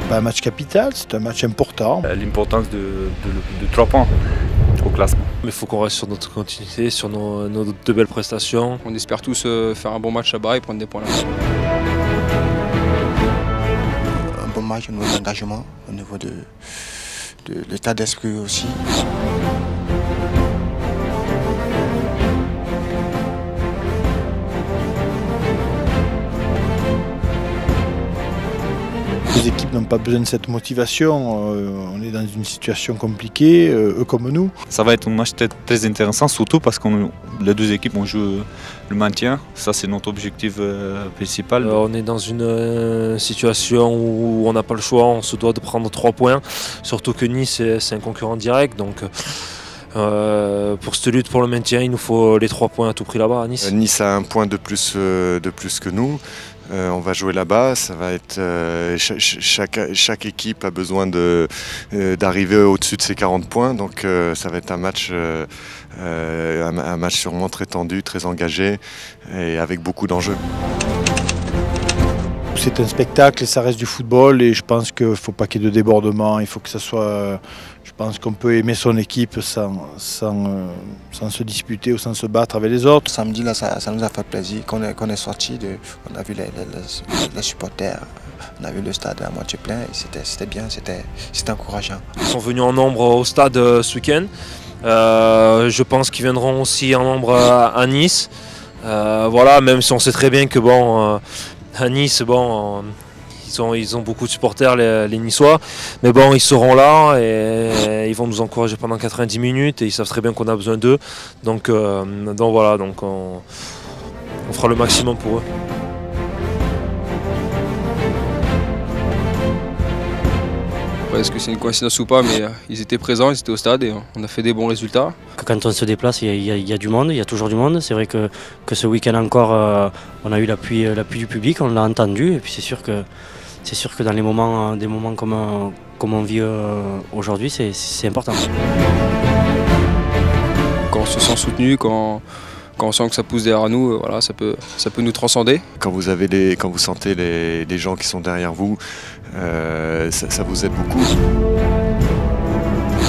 pas un match capital, c'est un match important. L'importance de 3 points au classement. Mais il faut qu'on reste sur notre continuité, sur nos de belles prestations. On espère tous faire un bon match là-bas et prendre des points là-bas. Un bon match au niveau de l'engagement, au niveau de l'état d'esprit aussi. Les équipes n'ont pas besoin de cette motivation, on est dans une situation compliquée, eux comme nous. Ça va être un match très intéressant, surtout parce que les deux équipes ont joué le maintien. Ça, c'est notre objectif principal. On est dans une situation où on n'a pas le choix, on se doit de prendre 3 points. Surtout que Nice, c'est un concurrent direct. Donc, pour cette lutte pour le maintien, il nous faut les 3 points à tout prix là-bas à Nice. Nice a un point de plus que nous. On va jouer là-bas, ça va être chaque équipe a besoin d'arriver au-dessus de ses 40 points, donc ça va être un match sûrement très tendu, très engagé et avec beaucoup d'enjeux. C'est un spectacle et ça reste du football et je pense qu'il ne faut pas qu'il y ait de débordement, il faut que ça soit... Je pense qu'on peut aimer son équipe sans se disputer ou sans se battre avec les autres. Samedi, là, ça nous a fait plaisir qu'on est sorti, on a vu les supporters, on a vu le stade à moitié plein et c'était bien, c'était encourageant. Ils sont venus en nombre au stade ce week-end. Je pense qu'ils viendront aussi en nombre à Nice. Voilà, même si on sait très bien que bon, à Nice, bon, ils ont beaucoup de supporters, les Niçois, mais bon, ils seront là et ils vont nous encourager pendant 90 minutes et ils savent très bien qu'on a besoin d'eux. Donc voilà, donc on fera le maximum pour eux. Est-ce que c'est une coïncidence ou pas, mais ils étaient présents, ils étaient au stade et on a fait des bons résultats. Quand on se déplace, il y a du monde, il y a toujours du monde. C'est vrai que ce week-end encore, on a eu l'appui du public, on l'a entendu. Et puis c'est sûr que dans des moments comme on vit aujourd'hui, c'est important. Quand on se sent soutenu, quand on sent que ça pousse derrière nous, voilà, ça peut nous transcender. Quand vous sentez les gens qui sont derrière vous, ça vous aide beaucoup.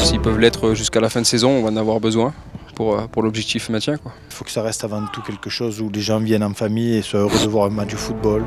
S'ils peuvent l'être jusqu'à la fin de saison, on va en avoir besoin pour l'objectif maintien, quoi. Il faut que ça reste avant tout quelque chose où les gens viennent en famille et soient heureux de voir un match de football.